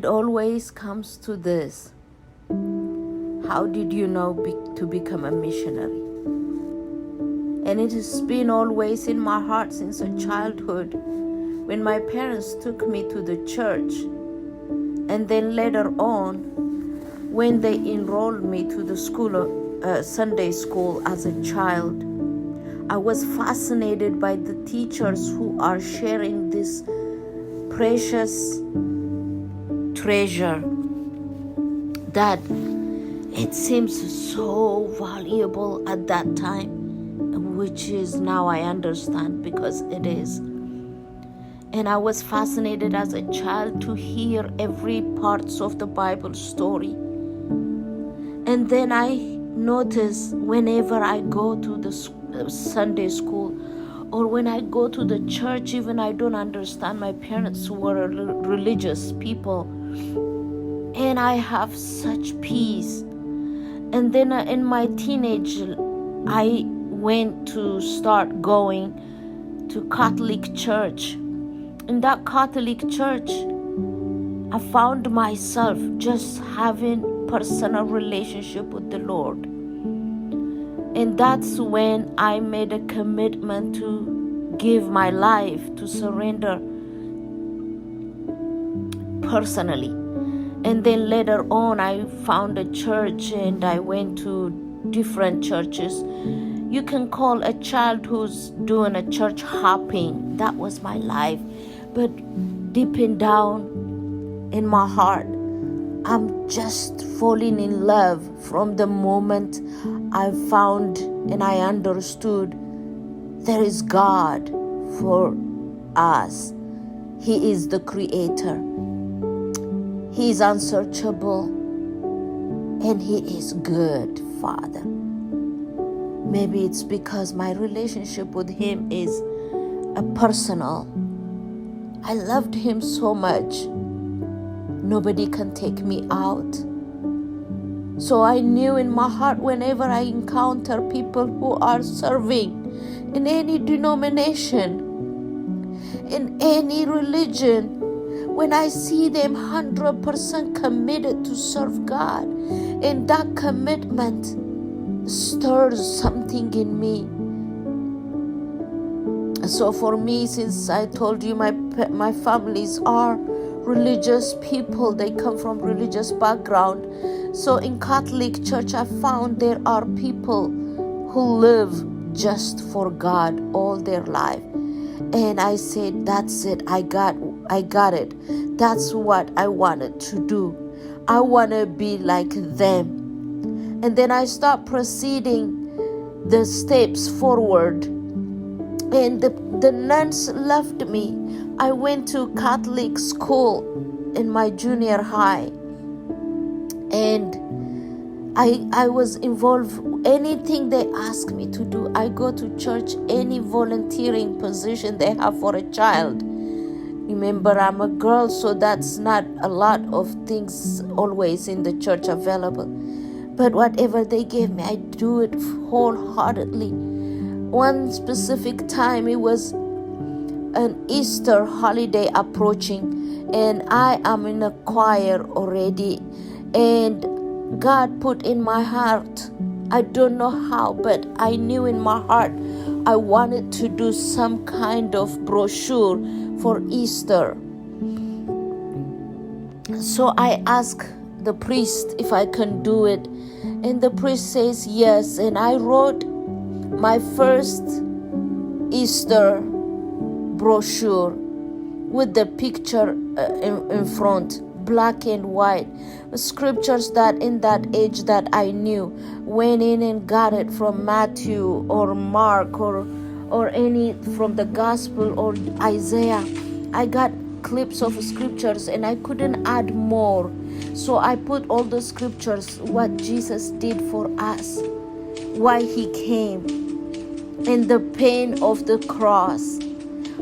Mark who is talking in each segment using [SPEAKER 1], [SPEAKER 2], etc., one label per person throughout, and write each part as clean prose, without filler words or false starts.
[SPEAKER 1] it always comes to this. How did you know to become a missionary? And it has been always in my heart since a childhood, when my parents took me to the church, and then later on, when they enrolled me to the Sunday school as a child. I was fascinated by the teachers who are sharing this precious treasure that it seems so valuable at that time, which is now I understand because it is. And I was fascinated as a child to hear every parts of the Bible story. And then I notice whenever I go to the Sunday school, or when I go to the church, even I don't understand. My parents were religious people, and I have such peace. And then in my teenage, I went to start going to Catholic church. In that Catholic church, I found myself just having personal relationship with the Lord. And that's when I made a commitment to give my life, to surrender personally. And then later on, I found a church and I went to different churches. You can call a child who's doing a church hopping. That was my life. But deep down in my heart, I'm just falling in love from the moment I found and I understood there is God for us. He is the creator. He is unsearchable and He is good, Father. Maybe it's because my relationship with Him is a personal. I loved Him so much. Nobody can take me out. So I knew in my heart, whenever I encounter people who are serving in any denomination, in any religion, when I see them 100% committed to serve God, and that commitment stirs something in me. So for me, since I told you my families are religious people, they come from religious background. So in Catholic church, I found there are people who live just for God all their life. And I said, that's it. I got it. That's what I wanted to do. I want to be like them. And then I start proceeding the steps forward. And the nuns loved me. I went to Catholic school in my junior high. And I was involved. Anything they ask me to do, I go to church. Any volunteering position they have for a child. Remember, I'm a girl, so that's not a lot of things always in the church available. But whatever they give me, I do it wholeheartedly. One specific time, it was an Easter holiday approaching, and I am in a choir already, and God put in my heart, I don't know how, but I knew in my heart I wanted to do some kind of brochure for Easter. So I asked the priest if I can do it, and the priest says yes. And I wrote my first Easter brochure with the picture in front, black and white, scriptures that in that age that I knew, went in and got it from Matthew or Mark or any from the gospel or Isaiah. I got clips of scriptures and I couldn't add more. So I put all the scriptures, what Jesus did for us, why He came, and the pain of the cross.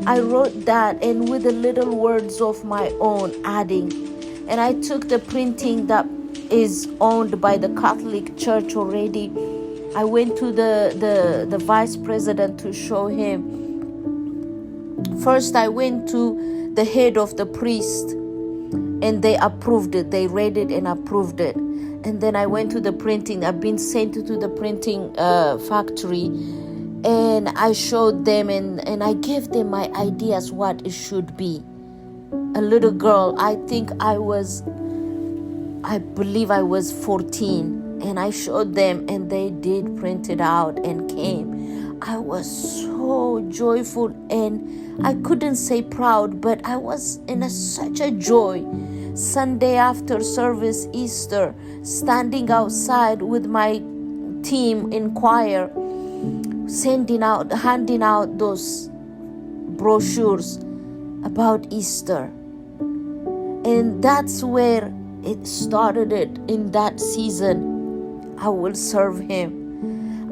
[SPEAKER 1] I wrote that, and with the little words of my own adding. And I took the printing that is owned by the Catholic Church already. I went to the vice president to show him. First, I went to the head of the priest, and they approved it. They read it and approved it. And then I went to the printing. I've been sent to the printing factory, and I showed them and I gave them my ideas what it should be. A little girl, I believe I was 14, and I showed them, and they did print it out and came. I was so joyful, and I couldn't say proud, but I was in such a joy. Sunday after service, Easter, standing outside with my team in choir, handing out those brochures about Easter. And that's where it started. In that season, I will serve Him.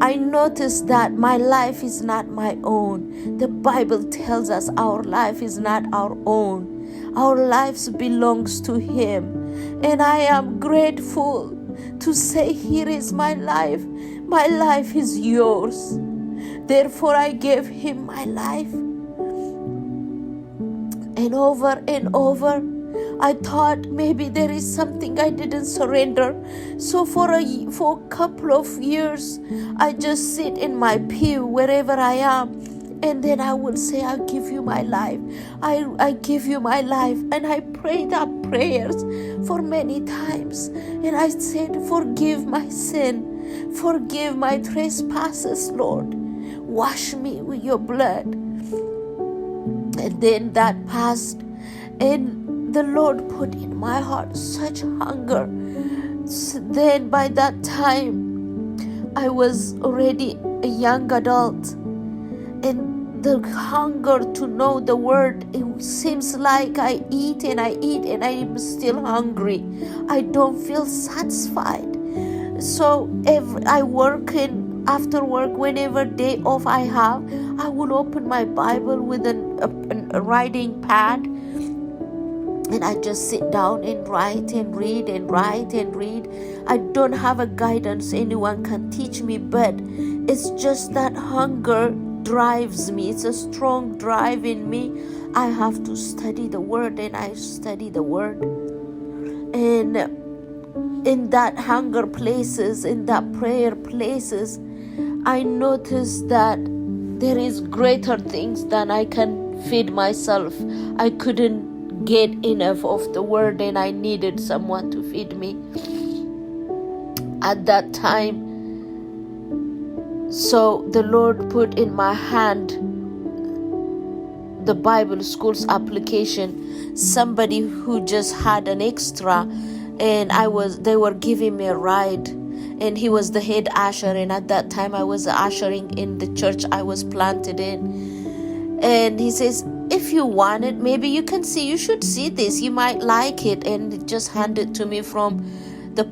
[SPEAKER 1] I noticed that my life is not my own. The Bible tells us our life is not our own. Our lives belongs to Him. And I am grateful to say, here is my life. My life is yours. Therefore, I gave Him my life. And over, I thought maybe there is something I didn't surrender. So for a couple of years, I just sit in my pew wherever I am. And then I would say, I give you my life. I give you my life. And I prayed up prayers for many times. And I said, forgive my sin. Forgive my trespasses, Lord. Wash me with your blood. And then that passed. And the Lord put in my heart such hunger. Then by that time, I was already a young adult. And the hunger to know the word, it seems like I eat and I am still hungry. I don't feel satisfied. So I work, and after work, whenever day off I have, I will open my Bible with a writing pad, and I just sit down and write and read and write and read. I don't have a guidance anyone can teach me, but it's just that hunger drives me. It's a strong drive in me. I have to study the word, and I study the word. And in that hunger places, in that prayer places, I noticed that there is greater things than I can feed myself. I couldn't get enough of the word, and I needed someone to feed me at that time. So the Lord put in my hand the Bible school's application. Somebody who just had an extra, and they were giving me a ride, and he was the head usher, and at that time I was ushering in the church I was planted in. And he says, if you want it, maybe you should see this, you might like it. And he just handed it to me from the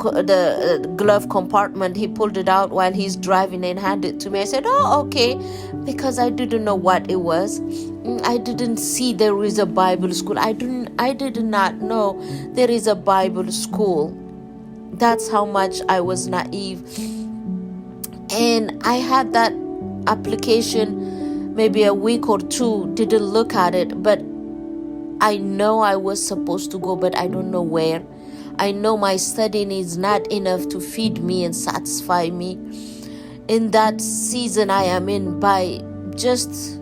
[SPEAKER 1] glove compartment. He pulled it out while he's driving and handed it to me. I said, oh, okay, because I didn't know what it was. I didn't see there is a Bible school. I did not know there is a Bible school. That's how much I was naive. And I had that application maybe a week or two, didn't look at it, but I know I was supposed to go, but I don't know where. I know my studying is not enough to feed me and satisfy me. In that season I am in, by just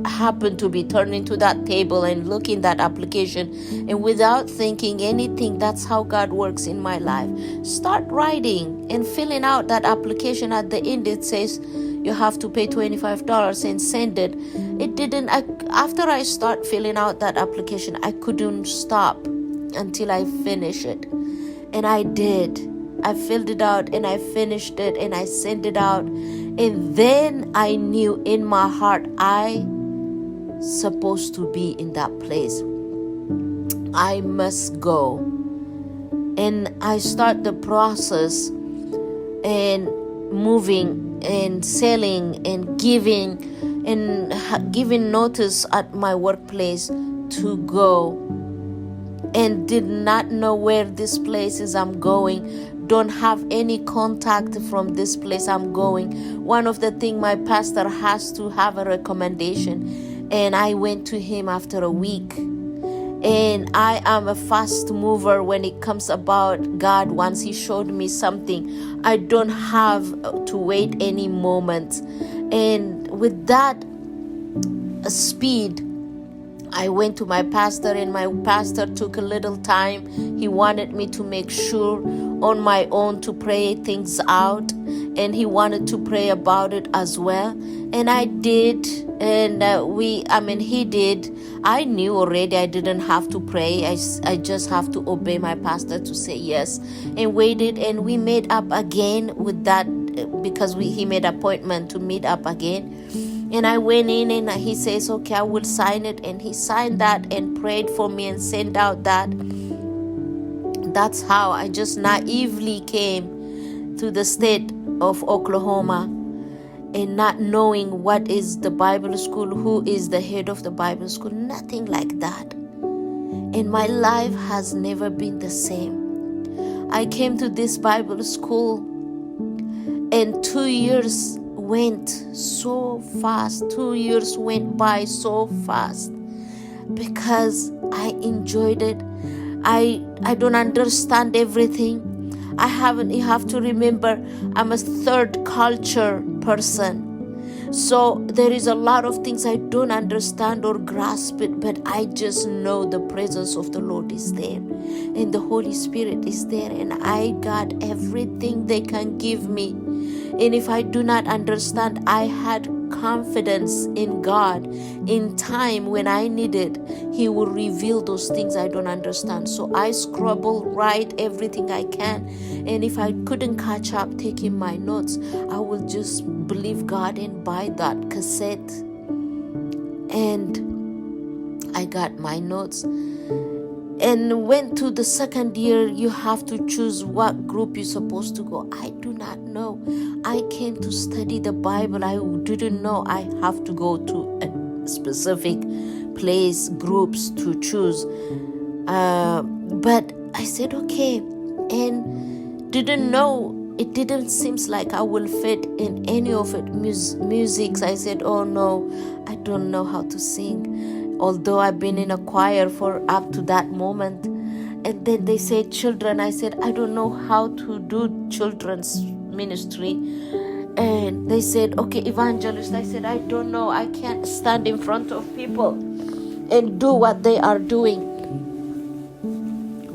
[SPEAKER 1] happened to be turning to that table and looking that application, and without thinking anything, that's how God works in my life. Start writing and filling out that application. At the end it says you have to pay $25 and send it. It didn't. After I start filling out that application, I couldn't stop until I finish it. And I did. I filled it out and I finished it and I sent it out. And then I knew in my heart I supposed to be in that place. I must go. And I start the process and moving and selling and giving notice at my workplace to go. And did not know where this place is I'm going. Don't have any contact from this place I'm going. One of the things, my pastor has to have a recommendation. And I went to him after a week. And I am a fast mover when it comes about God. Once He showed me something, I don't have to wait any moment. And with that speed, I went to my pastor, and my pastor took a little time. He wanted me to make sure on my own to pray things out, and he wanted to pray about it as well. And I did, and he did. I knew already I didn't have to pray. I just have to obey my pastor to say yes, and waited. And we made up again with that, because he made appointment to meet up again. And I went in, and he says, okay, I will sign it. And he signed that and prayed for me and sent out that. That's how I just naively came to the state of Oklahoma, and not knowing what is the Bible school, who is the head of the Bible school, nothing like that. And my life has never been the same. I came to this Bible school, and 2 years went so fast. 2 years went by so fast because I enjoyed it. I don't understand everything. You have to remember, I'm a third culture person. So there is a lot of things I don't understand or grasp it, but I just know the presence of the Lord is there, and the Holy Spirit is there, and I got everything they can give me. And if I do not understand, I had confidence in God. In time when I need it, He will reveal those things I don't understand. So I scribble, write everything I can. And if I couldn't catch up taking my notes, I will just believe God and buy that cassette. And I got my notes. And went to the second year, you have to choose what group you're supposed to go. I do not know. I came to study the Bible. I didn't know I have to go to a specific place, groups to choose. But I said, okay. And didn't know, it didn't seem like I will fit in any of it. Music, I said, oh no, I don't know how to sing. Although I've been in a choir for up to that moment. And then they said children. I said, I don't know how to do children's ministry. And they said, okay, evangelist. I said, I don't know. I can't stand in front of people and do what they are doing.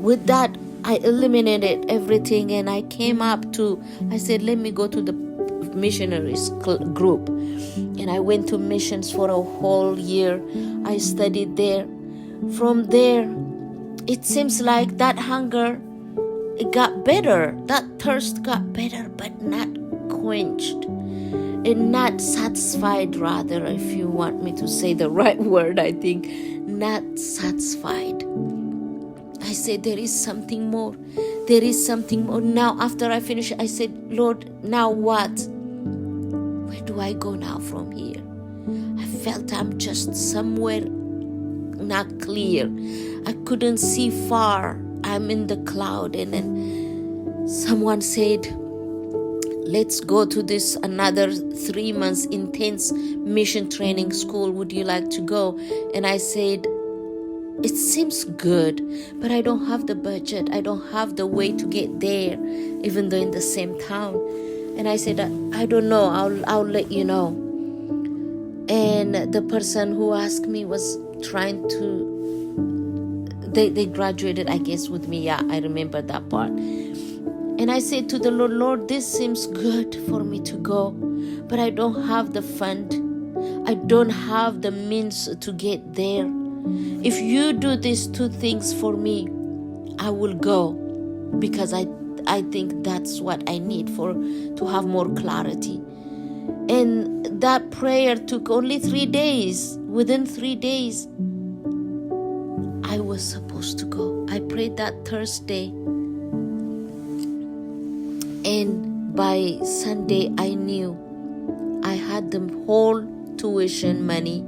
[SPEAKER 1] With that, I eliminated everything, and I came up to, I said, let me go to the missionaries group. And I went to missions for a whole year. I studied there. From there, it seems like that hunger, it got better. That thirst got better, but not quenched. And not satisfied, rather, if you want me to say the right word, I think. Not satisfied. I said, there is something more. There is something more. Now, after I finished, I said, Lord, now what? Where do I go now from here? I felt I'm just somewhere not clear. I couldn't see far. I'm in the cloud. And then someone said, let's go to this another 3 months intense mission training school. Would you like to go? And I said, it seems good, but I don't have the budget. I don't have the way to get there, even though in the same town. And I said, I don't know. I'll let you know. And the person who asked me was trying to, they graduated, I guess, with me. Yeah, I remember that part. And I said to the Lord, Lord, this seems good for me to go, but I don't have the fund. I don't have the means to get there. If you do these two things for me, I will go, because I think that's what I need to have more clarity. And that prayer took only 3 days. Within 3 days, I was supposed to go. I prayed that Thursday. And by Sunday, I knew I had the whole tuition money.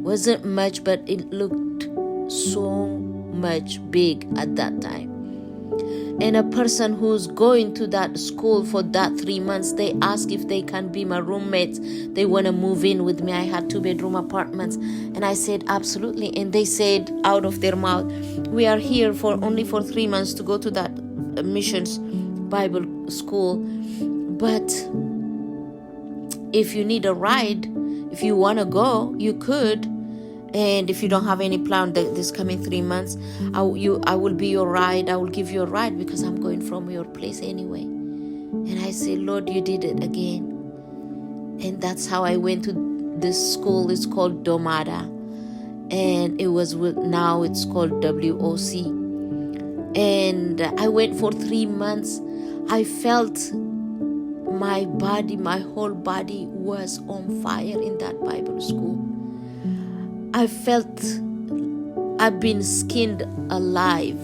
[SPEAKER 1] Wasn't much, but it looked so much big at that time. And a person who's going to that school for that 3 months, they ask if they can be my roommates. They want to move in with me. I had 2-bedroom apartments. And I said, absolutely. And they said out of their mouth, we are here for only for 3 months to go to that missions Bible school. But if you need a ride, if you want to go, you could. And if you don't have any plan this coming 3 months, I will be your ride. I will give you a ride because I'm going from your place anyway. And I said, Lord, you did it again. And that's how I went to this school. It's called Domada. And now it's called WOC. And I went for 3 months. I felt my whole body was on fire in that Bible school. I felt I've been skinned alive.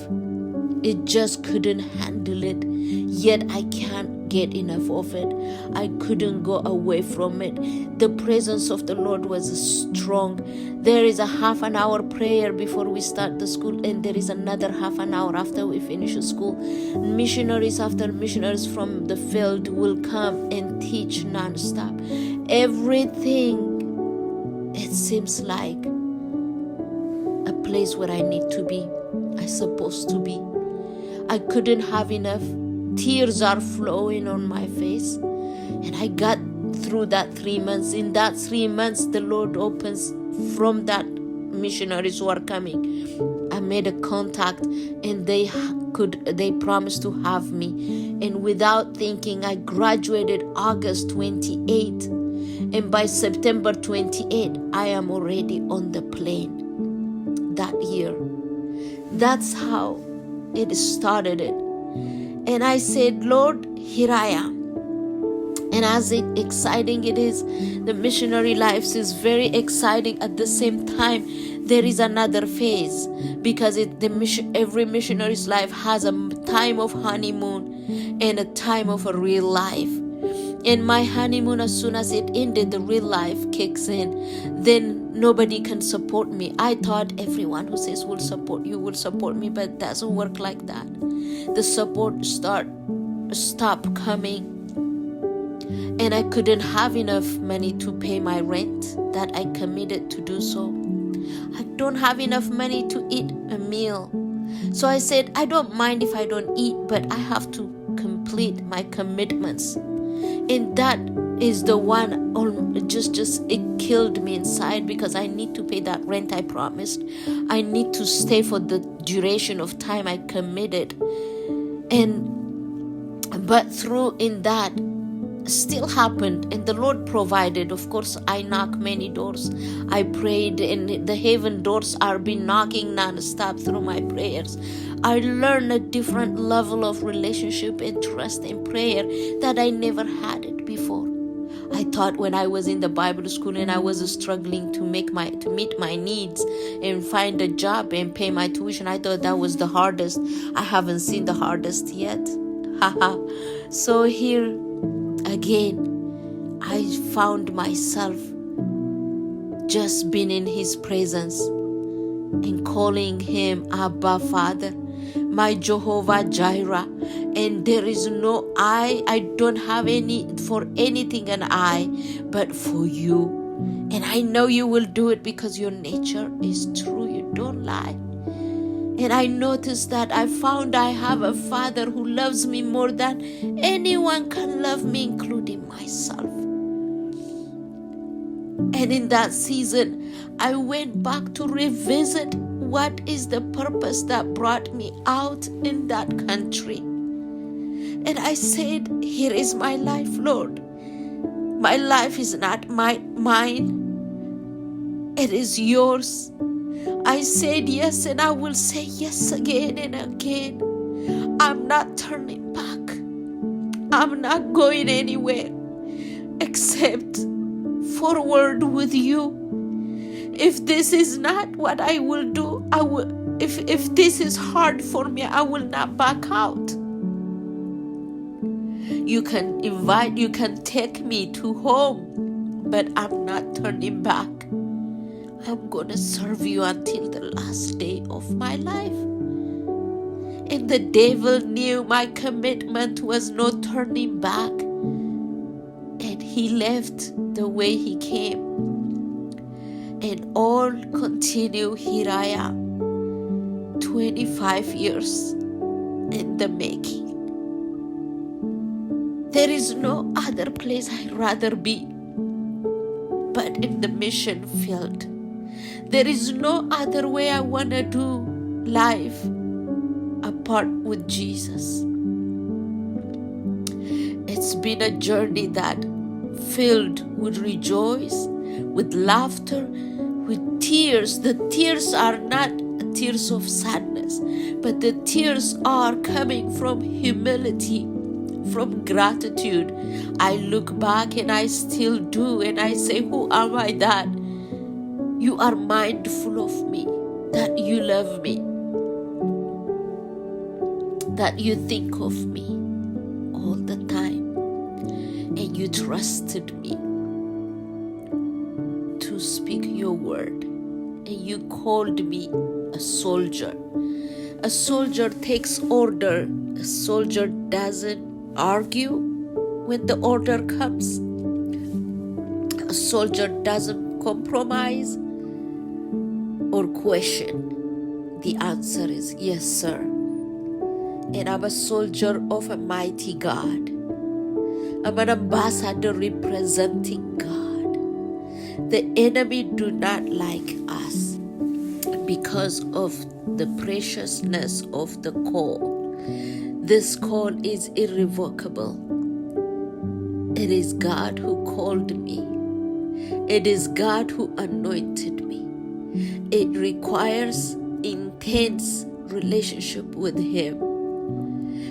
[SPEAKER 1] It just couldn't handle it. Yet I can't get enough of it. I couldn't go away from it. The presence of the Lord was strong. There is a half an hour prayer before we start the school, and there is another half an hour after we finish the school. Missionaries from the field will come and teach non-stop. Everything, it seems like a place where I need to be. I'm supposed to be. I couldn't have enough. Tears are flowing on my face. And I got through that 3 months. In that 3 months, the Lord opens from that missionaries who are coming. I made a contact and they promised to have me. And without thinking, I graduated August 28. And by September 28, I am already on the plane that year. That's how it started. And I said, Lord, here I am. And as exciting it is, the missionary life is very exciting. At the same time, there is another phase, because every missionary's life has a time of honeymoon and a time of a real life. And my honeymoon, as soon as it ended, the real life kicks in. Then nobody can support me. I thought everyone who says will support you will support me, but it doesn't work like that. The support stopped coming. And I couldn't have enough money to pay my rent that I committed to do so. I don't have enough money to eat a meal. So I said, I don't mind if I don't eat, but I have to complete my commitments. And that is the one, it killed me inside, because I need to pay that rent I promised. I need to stay for the duration of time I committed. But through in that, still happened, and the Lord provided. Of course, I knocked many doors. I prayed, and the heaven doors are been knocking non-stop through my prayers. I learned a different level of relationship and trust and prayer that I never had it before. I thought when I was in the Bible school and I was struggling to meet my needs and find a job and pay my tuition, I thought that was the hardest. I haven't seen the hardest yet. So here again, I found myself just being in His presence and calling Him Abba Father, my Jehovah Jireh. And there is no I don't have any for anything an I, but for you. And I know you will do it, because your nature is true. You don't lie. And I noticed that I found I have a Father who loves me more than anyone can love me, including myself. And in that season, I went back to revisit what is the purpose that brought me out in that country. And I said, here is my life, Lord. My life is not mine. It is yours. I said yes, and I will say yes again and again. I'm not turning back. I'm not going anywhere except forward with you. If this is not what I will do, I will. If this is hard for me, I will not back out. You can take me to home, but I'm not turning back. I'm going to serve you until the last day of my life. And the devil knew my commitment was no turning back. And he left the way he came. And all continue. Here I am, 25 years in the making. There is no other place I'd rather be but in the mission field. There is no other way I want to do life apart with Jesus. It's been a journey that filled with rejoice, with laughter, with tears. The tears are not tears of sadness, but the tears are coming from humility, from gratitude. I look back and I still do, and I say, who am I that you are mindful of me, that you love me, that you think of me all the time, and you trusted me to speak your word, and you called me a soldier. A soldier takes order. A soldier doesn't argue when the order comes. A soldier doesn't compromise or question. The answer is yes, sir. And I'm a soldier of a mighty God. I'm an ambassador representing God. The enemy do not like us because of the preciousness of the call. This call is irrevocable. It is God who called me. It is God who anointed me. It requires intense relationship with Him.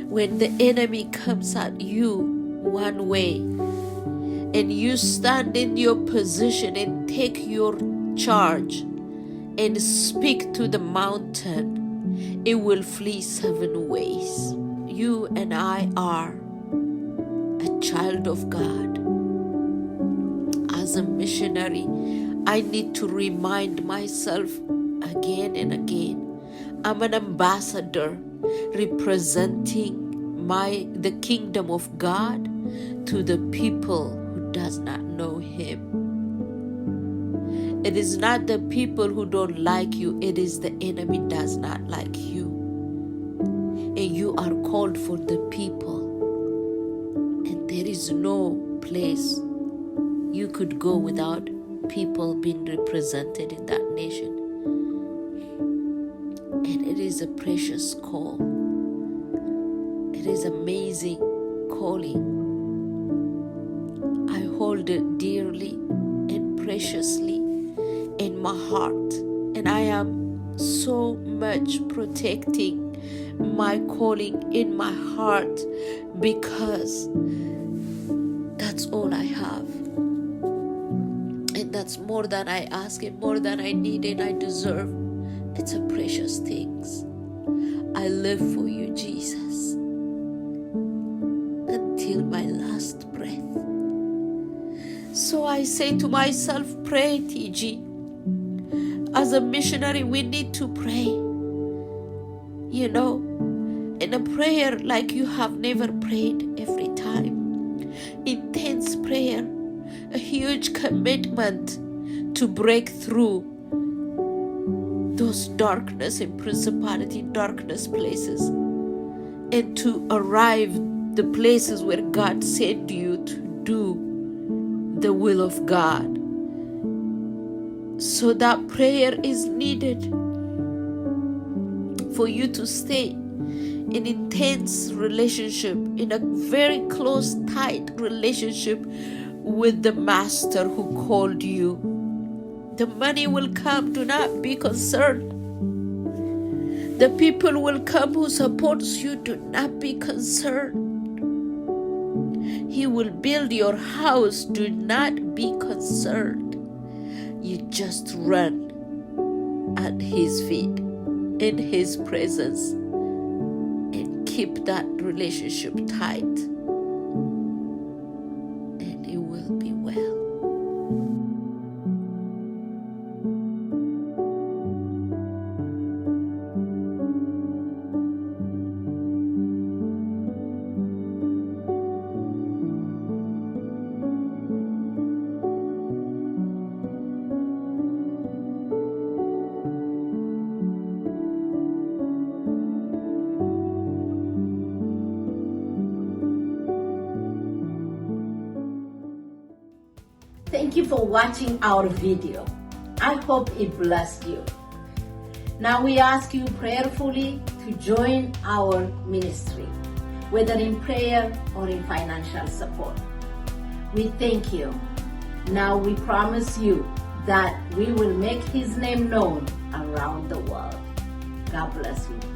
[SPEAKER 1] When the enemy comes at you one way and you stand in your position and take your charge and speak to the mountain, it will flee 7 ways. You and I are a child of God. As a missionary, I need to remind myself again and again, I'm an ambassador representing the kingdom of God to the people who does not know Him. It is not the people who don't like you, it is the enemy does not like you. And you are called for the people. And there is no place you could go without people being represented in that nation. And it is a precious call. It is amazing calling. I hold it dearly and preciously in my heart. And I am so much protecting my calling in my heart because that's all I have. And that's more than I ask and more than I need and I deserve. It's a precious thing. I live for you, Jesus, until my last breath. So I say to myself, pray, TG. As a missionary, we need to pray. You know, in a prayer like you have never prayed every time. Intense prayer, a huge commitment to break through those darkness and principality, darkness places, and to arrive the places where God sent you to do the will of God. So that prayer is needed for you to stay in intense relationship, in a very close, tight relationship with the Master who called you. The money will come, do not be concerned. The people will come who supports you, do not be concerned. He will build your house, do not be concerned. You just run at His feet, in His presence, and keep that relationship tight, and it will be well. Thank you for watching our video. I hope it blessed you. Now we ask you prayerfully to join our ministry, whether in prayer or in financial support. We thank you. Now we promise you that we will make His name known around the world. God bless you.